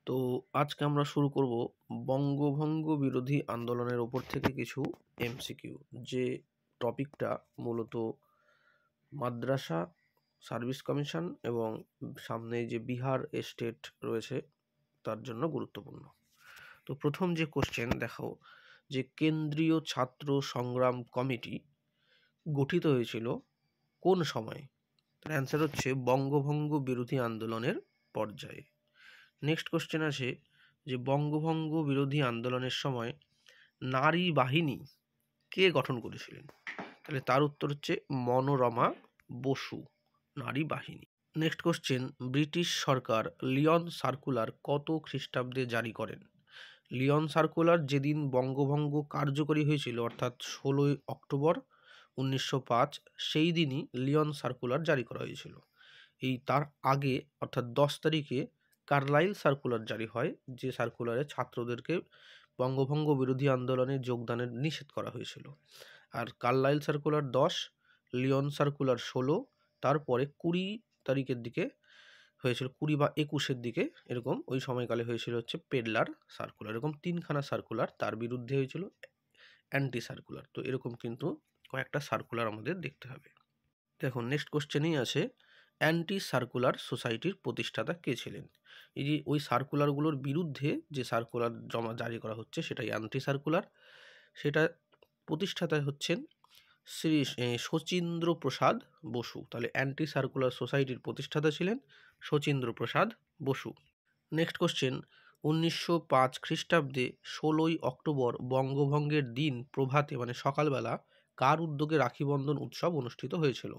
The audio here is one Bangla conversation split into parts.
তো আজকে আমরা শুরু করব বঙ্গভঙ্গ বিরোধী আন্দোলনের ওপর থেকে কিছু এমসিকিউ। যে টপিকটা মূলত মাদ্রাসা সার্ভিস কমিশন এবং সামনে যে বিহার স্টেট রয়েছে তার জন্য গুরুত্বপূর্ণ। তো প্রথম যে কোশ্চেন দেখাও, যে কেন্দ্রীয় ছাত্র সংগ্রাম কমিটি গঠিত হয়েছিল কোন সময়ে? তার অ্যান্সার হচ্ছে বঙ্গভঙ্গ বিরোধী আন্দোলনের পর্যায়ে। নেক্সট কোশ্চেন আছে যে বঙ্গভঙ্গ বিরোধী আন্দোলনের সময় নারী বাহিনী কে গঠন করেছিলেন? তাহলে তার উত্তর হচ্ছে মনোরমা বসু, নারী বাহিনী। নেক্সট কোশ্চেন, ব্রিটিশ সরকার লিওন সার্কুলার কত খ্রিস্টাব্দে জারি করেন? লিওন সার্কুলার যেদিন বঙ্গভঙ্গ কার্যকরী হয়েছিল অর্থাৎ 16ই অক্টোবর 1905, সেই দিনই লিওন সার্কুলার জারি করা হয়েছিল। তার আগে অর্থাৎ 10 তারিখে কার্লাইল সার্কুলার জারি হয়, যে সার্কুলারে ছাত্রদেরকে বঙ্গভঙ্গ বিরোধী আন্দোলনে যোগদানের নিষেধ করা হয়েছিল। আর কার্লাইল সার্কুলার 10, লিওন সার্কুলার 16, তারপরে 20 তারিখের দিকে হয়েছিল, 20 বা 21-এর দিকে এরকম ওই সময়কালে হয়েছিল হচ্ছে পেডলার সার্কুলার। এরকম 3খানা সার্কুলার, তার বিরুদ্ধে হয়েছিল অ্যান্টি সার্কুলার। তো এরকম কিন্তু কয়েকটা সার্কুলার আমাদের দেখতে হবে। দেখুন নেক্সট কোশ্চেনই আছে, অ্যান্টি সার্কুলার সোসাইটির প্রতিষ্ঠাতা কে ছিলেন? এই যে ওই সার্কুলারগুলোর বিরুদ্ধে যে সার্কুলার জারি করা হচ্ছে সেটাই অ্যান্টি সার্কুলার। সেটা প্রতিষ্ঠাতা হচ্ছেন শ্রী শচীন্দ্র প্রসাদ বসু। তাহলে অ্যান্টি সার্কুলার সোসাইটির প্রতিষ্ঠাতা ছিলেন শচীন্দ্র প্রসাদ বসু। নেক্সট কোশ্চেন, 1905 খ্রিস্টাব্দে 16ই অক্টোবর বঙ্গভঙ্গের দিন প্রভাতে মানে সকালবেলা কার উদ্যোগে রাখি বন্ধন উৎসব অনুষ্ঠিত হয়েছিল?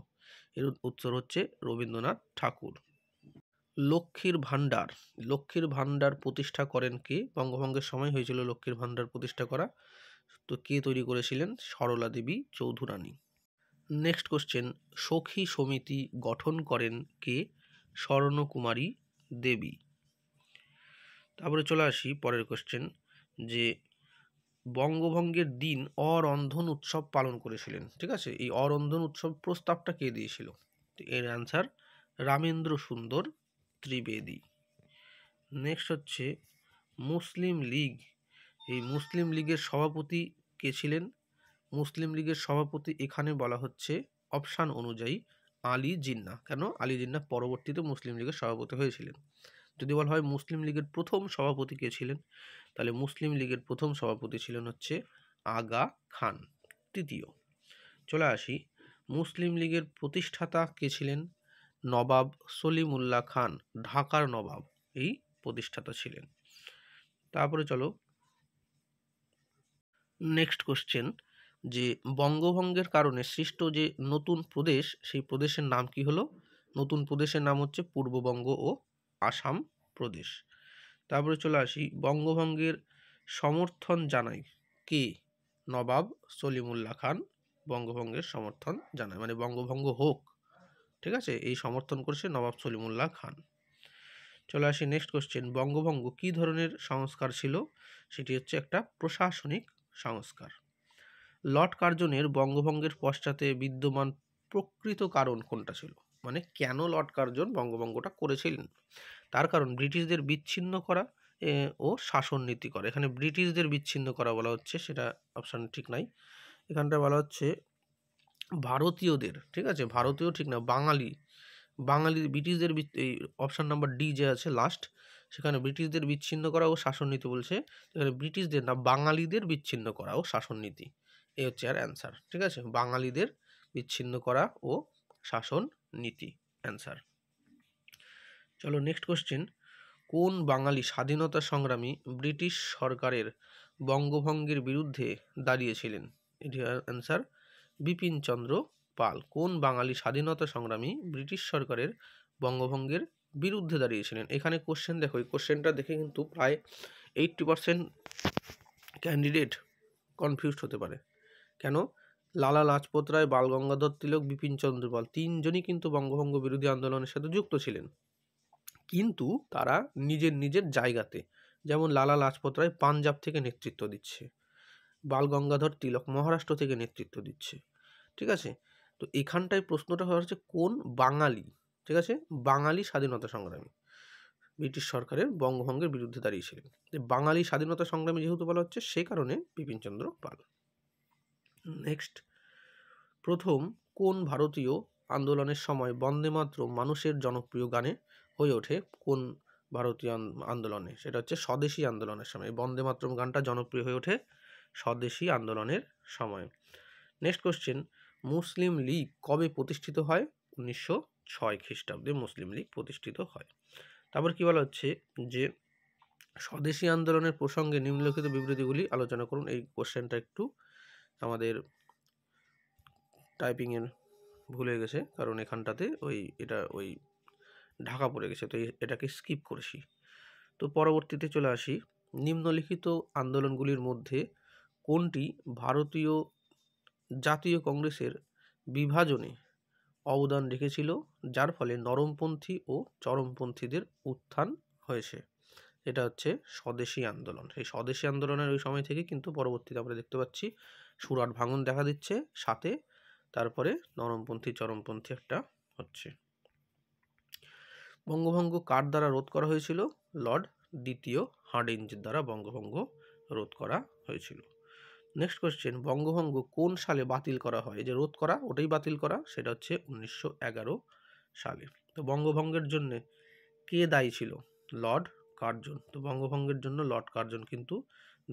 এর উত্তর হচ্ছে রবীন্দ্রনাথ ঠাকুর। লক্ষ্মীর ভাণ্ডার প্রতিষ্ঠা করেন কে? বঙ্গভঙ্গের সময় হয়েছিল লক্ষ্মীর ভাণ্ডার প্রতিষ্ঠা করা। তো কে তৈরি করেছিলেন? সরলা দেবী চৌধুরানী। নেক্সট কোশ্চেন, সখী সমিতি গঠন করেন কে? স্বর্ণকুমারী দেবী। তারপরে চলে আসি পরের কোশ্চেন, যে বঙ্গভঙ্গের দিন অরন্ধন উৎসব পালন করেছিলেন, ঠিক আছে, এই অরন্ধন উৎসব প্রস্তাবটা কে দিয়েছিল? এর অ্যান্সার রামেন্দ্র সুন্দর ত্রিবেদী। নেক্সট হচ্ছে মুসলিম লীগ, এই মুসলিম লীগের সভাপতি কে ছিলেন? মুসলিম লীগের সভাপতি এখানে বলা হচ্ছে অপশান অনুযায়ী আলী জিন্নাহ। কেন আলী জিন্নাহ পরবর্তীতে মুসলিম লীগের সভাপতি হয়েছিলেন। যদি বলা হয় মুসলিম লীগের প্রথম সভাপতি কে ছিলেন, তাহলে মুসলিম লীগের প্রথম সভাপতি ছিলেন হচ্ছে আগা খান তৃতীয়। চলে আসি, মুসলিম লীগের প্রতিষ্ঠাতা কে ছিলেন? নবাব সলিমুল্লাহ খান, ঢাকার নবাব এই প্রতিষ্ঠাতা ছিলেন। তারপরে চলো নেক্সট কোশ্চেন, যে বঙ্গভঙ্গের কারণে সৃষ্ট যে নতুন প্রদেশ, সেই প্রদেশের নাম কি হলো? নতুন প্রদেশের নাম হচ্ছে পূর্ববঙ্গ ও আসাম প্রদেশ। তারপরে চলে আসি, বঙ্গভঙ্গের সমর্থন জানায় কে? নবাব সলিমুল্লাহ খান বঙ্গভঙ্গের সমর্থন জানায়, মানে বঙ্গভঙ্গ হোক, ঠিক আছে, এই সমর্থন করেছে নবাব সলিমুল্লাহ খান। চলে আসি নেক্সট কোশ্চেন, বঙ্গভঙ্গ কি ধরনের সংস্কার ছিল? সেটি হচ্ছে একটা প্রশাসনিক সংস্কার। লর্ড কার্জনের বঙ্গভঙ্গের পশ্চাতে বিদ্যমান প্রকৃত কারণ কোনটা ছিল? মানে কেন লর্ড কার্জন বঙ্গভঙ্গটা করেছিলেন? তার কারণ ব্রিটিশদের বিচ্ছিন্ন করা ও শাসন নীতি করা। এখানে ব্রিটিশদের বিচ্ছিন্ন করা বলা হচ্ছে, সেটা অপশান ঠিক নাই। এখানটা বলা হচ্ছে ভারতীয়দের, ঠিক আছে, ভারতীয় ঠিক না, বাঙালি ব্রিটিশদের, এই অপশান নাম্বার ডি যে আছে লাস্ট, সেখানে ব্রিটিশদের বিচ্ছিন্ন করা ও শাসন নীতি বলছে। এখানে ব্রিটিশদের না, বাঙালিদের বিচ্ছিন্ন করা ও শাসন নীতি, এই হচ্ছে আর অ্যান্সার, ঠিক আছে, বাঙালিদের বিচ্ছিন্ন করা ও শাসন নীতি অ্যান্সার। চলো নেক্সট কোশ্চেন, কোন বাঙালি স্বাধীনতা সংগ্রামী ব্রিটিশ সরকারের বঙ্গভঙ্গের বিরুদ্ধে দাঁড়িয়েছিলেন? এটি অ্যান্সার বিপিনচন্দ্র পাল। কোন বাঙালি স্বাধীনতা সংগ্রামী ব্রিটিশ সরকারের বঙ্গভঙ্গের বিরুদ্ধে দাঁড়িয়েছিলেন? এখানে কোশ্চেন দেখো, এই কোশ্চেনটা দেখে কিন্তু প্রায় 80% ক্যান্ডিডেট কনফিউজড হতে পারে। কেন? লালা লাজপত রায়, বাল গঙ্গাধর তিলক, বিপিনচন্দ্র পাল তিনজনই কিন্তু বঙ্গভঙ্গ বিরোধী আন্দোলনের সাথে যুক্ত ছিলেন, কিন্তু তারা নিজের নিজের জায়গাতে। যেমন লালা লাজপত রায় পাঞ্জাব থেকে নেতৃত্ব দিচ্ছে, বাল গঙ্গাধর তিলক মহারাষ্ট্র থেকে নেতৃত্ব দিচ্ছে, ঠিক আছে। তো এখানটায় প্রশ্নটা হচ্ছে কোন বাঙালি, ঠিক আছে, বাঙালি স্বাধীনতা সংগ্রামী। ব্রিটিশ সরকারের বঙ্গভঙ্গের বিরুদ্ধে দাঁড়িয়েছিলেন। বাঙালি স্বাধীনতা সংগ্রামী যেহেতু বলা হচ্ছে, সেই কারণে বিপিনচন্দ্র পাল। নেক্সট, প্রথম কোন ভারতীয় আন্দোলনের সময় বন্দে মাতরম মানুষের জনপ্রিয় গানে হয়ে ওঠে? কোন ভারতীয় আন্দোলনে? সেটা হচ্ছে স্বদেশী আন্দোলনের সময় বন্দে মাতরম গানটা জনপ্রিয় হয়ে ওঠে, স্বদেশী আন্দোলনের সময়। নেক্সট কোশ্চেন, মুসলিম লীগ কবে প্রতিষ্ঠিত হয়? 1906 খ্রিস্টাব্দে মুসলিম লীগ প্রতিষ্ঠিত হয়। তারপর কি বলা হচ্ছে যে স্বদেশী আন্দোলনের প্রসঙ্গে নিম্নলিখিত বিবৃতিগুলি আলোচনা করুন। এই কোশ্চেনটা একটু আমাদের টাইপিংয়ের ভুলে গেছে, কারণ এখানটাতে ওই ঢাকা পড়ে গেছে, তো এটাকে স্কিপ করেছি। তো পরবর্তীতে চলে আসি, নিম্নলিখিত আন্দোলনগুলির মধ্যে কোনটি ভারতীয় জাতীয় কংগ্রেসের বিভাজনে অবদান রেখেছিল, যার ফলে নরমপন্থী ও চরমপন্থীদের উত্থান হয়েছে? এটা হচ্ছে স্বদেশী আন্দোলন। সেই স্বদেশী আন্দোলনের ওই সময় থেকে কিন্তু পরবর্তীতে আমরা দেখতে পাচ্ছি সুরাট ভাঙন দেখা দিচ্ছে, সাথে তারপরে নরমপন্থী চরমপন্থী একটা হচ্ছে। বঙ্গভঙ্গ কার দ্বারা রোধ করা হয়েছিল? লর্ড দ্বিতীয় হার্ডিঞ্জের দ্বারা বঙ্গভঙ্গ রোধ করা হয়েছিল। নেক্সট কোশ্চেন, বঙ্গভঙ্গ কোন সালে বাতিল করা হয়? এই যে রোধ করা, ওটাই বাতিল করা, সেটা হচ্ছে 1911 সালে। তো বঙ্গভঙ্গের জন্য কে দায়ী ছিল? Lord Curzon. তো বঙ্গভঙ্গের জন্য লর্ড কার্জন কিন্তু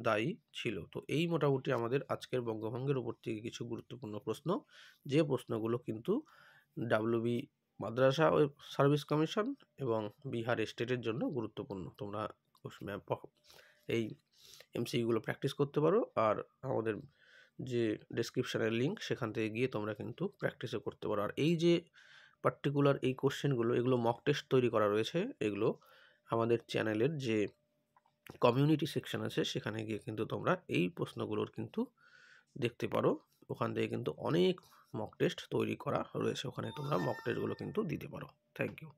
দায়ী ছিল। তো এই মোটামুটি আমাদের আজকের বঙ্গভঙ্গের উপর থেকে কিছু গুরুত্বপূর্ণ প্রশ্ন, যে প্রশ্নগুলো কিন্তু ডাব্লিউবি মাদ্রাসা সার্ভিস কমিশন এবং বিহার স্টেটের জন্য গুরুত্বপূর্ণ। তোমরা এই এমসিকিউগুলো প্র্যাকটিস করতে পারো, আর আমাদের যে ডেসক্রিপশানের লিঙ্ক, সেখান থেকে গিয়ে তোমরা কিন্তু প্র্যাকটিসও করতে পারো। আর এই যে পার্টিকুলার এই কোশ্চেনগুলো, এগুলো মক টেস্ট তৈরি করা রয়েছে, এগুলো আমাদের চ্যানেলের যে কমিউনিটি সেকশন আছে, সেখানে গিয়ে কিন্তু তোমরা এই প্রশ্নগুলোর কিন্তু দেখতে পারো। ওখান থেকে কিন্তু অনেক মক টেস্ট তৈরি করা রয়েছে, ওখানে তোমরা মক টেস্টগুলো কিন্তু দিতে পারো। Thank you.